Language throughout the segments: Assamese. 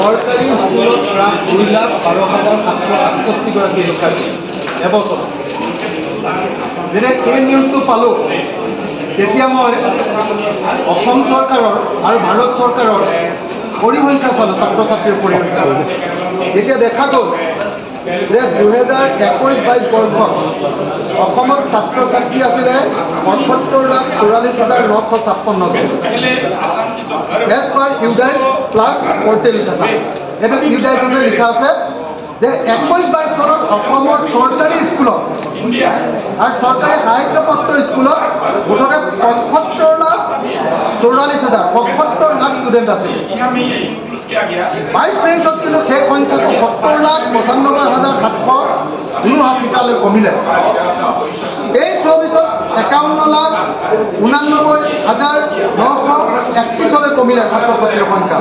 সৰকাৰি স্কুলত প্ৰায় 2,12,768 শিক্ষাৰ্থী এবছৰ যেনে এই নিউজটো পালোঁ তেতিয়া মই অসম চৰকাৰৰ আৰু ভাৰত চৰকাৰৰ পৰিসংখ্যা চালোঁ ছাত্ৰ ছাত্ৰীৰ পৰিসংখ্যা এতিয়া দেখা গ'ল যে 2021-22 বৰ্ষত অসমত ছাত্ৰ ছাত্ৰী আছিলে ৭৫,44,956 এজ পাৰ ইউডাইজ প্লাছ পৰ্টেল এটা ইউডাইজতে লিখা আছে যে 21-22 চনত অসমৰ চৰকাৰী স্কুলত আৰু চৰকাৰী সাহায্যপ্ৰাপ্ত স্কুলত মুঠতে 75,44,000 ষ্টুডেণ্ট আছিল 22-23 কিন্তু সেই সংখ্যাটো 70,95,759 কমিলে এই 24 51,89,931 কমিলে ছাত্ৰ ছাত্ৰীৰ সংখ্যা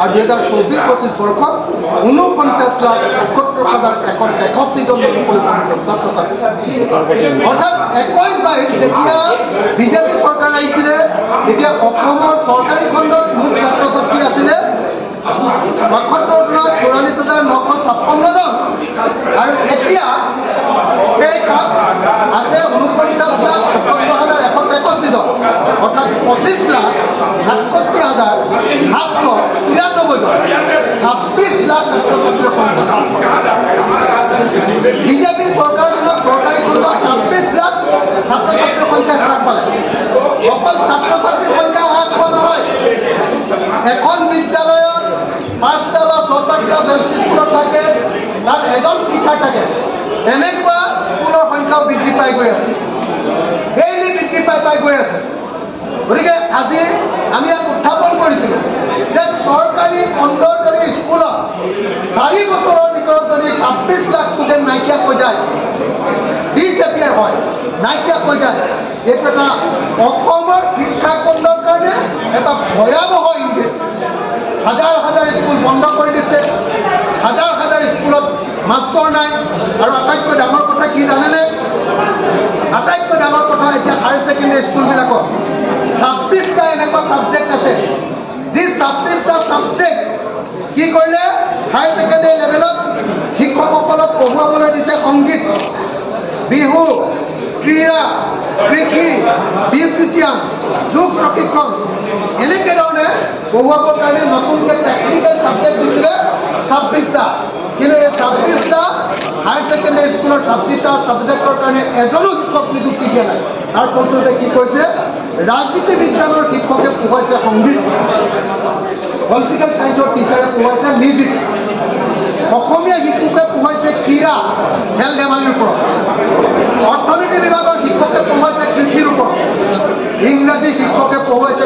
আৰু 2024-25 বৰ্ষত 49,78,163 জন ছাত্ৰ ছাত্ৰী অৰ্থাৎ 21-22 যেতিয়া বিজেপি চৰকাৰ আহিছিলে তেতিয়া অসমৰ চৰকাৰী খণ্ডত মুঠ ছাত্ৰ ছাত্ৰী আছিলে 74,44,956 জন আৰু এতিয়া সেই তাত আছে 49,77,163 জন অৰ্থাৎ 25,67,793 জন 26 লাখ ছাত্ৰ ছাত্ৰীৰ সংখ্যা বিজেপি চৰকাৰৰ দিনত চৰকাৰী খণ্ডত 26 লাখ ছাত্ৰ ছাত্ৰীৰ সংখ্যা হ্ৰাস পালে অকল ছাত্ৰ ছাত্ৰীৰ সংখ্যা হ্ৰাস পোৱা নহয় এখন বিদ্যালয়ত 5টা বা 6টা ক্লাছ স্কুলত থাকে তাত এজন টিচাৰ থাকে এনেকুৱা স্কুলৰ সংখ্যাও বৃদ্ধি পাই গৈ আছে ডেইলি বৃদ্ধি পাই গৈ আছে গতিকে আজি আমি ইয়াত উত্থাপন কৰিছিলোঁ যে চৰকাৰী খণ্ডৰ যদি স্কুলত 4 বছৰৰ ভিতৰত যদি 26 লাখ ষ্টুডেণ্ট নাইকিয়া হৈ যায় ডিছএপিয়াৰ হয় নাইকিয়া হৈ যায় এইটো এটা অসমৰ শিক্ষা খণ্ডৰ কাৰণে এটা ভয়াৱহ ইংগিত হাজাৰ হাজাৰ স্কুল বন্ধ কৰি দিছে হাজাৰ হাজাৰ স্কুলত মাষ্টৰ নাই আৰু আটাইতকৈ ডাঙৰ কথা কি জানেনে আটাইতকৈ ডাঙৰ কথা এতিয়া হায়াৰ ছেকেণ্ডেৰী স্কুলবিলাকত 26টা এনেকুৱা ছাবজেক্ট আছে যি 26টা ছাবজেক্ট কি কৰিলে হায়াৰ ছেকেণ্ডেৰী লেভেলত শিক্ষকসকলক পঢ়ুৱাবলৈ দিছে সংগীত বিহু ক্ৰীড়া কৃষি বিউটিচিয়ান যোগ প্ৰশিক্ষণ এনেকৈ ধৰণে পঢ়ুৱাবৰ কাৰণে নতুনকৈ টেকনিকেল ছাবজেক্ট দিছিলে 26টা কিন্তু এই 26টা হায়াৰ ছেকেণ্ডেৰী স্কুলৰ 26টা ছাবজেক্টৰ কাৰণে এজনো শিক্ষক নিযুক্তি দিয়া নাই তাৰ ফলস্বৰূপে কি কৰিছে ৰাজনীতি বিজ্ঞানৰ শিক্ষকে পঢ়ুৱাইছে সংগীত পলিটিকেল ছায়েন্সৰ টিচাৰে পঢ়ুৱাইছে মিউজিক অসমীয়া শিক্ষকে পঢ়ুৱাইছে ক্ৰীড়া খেল ধেমালিৰ ওপৰত অৰ্থনীতি বিভাগৰ শিক্ষকে পঢ়ুৱাইছে কৃষিৰ ওপৰত ইংৰাজী শিক্ষকে পঢ়ুৱাইছে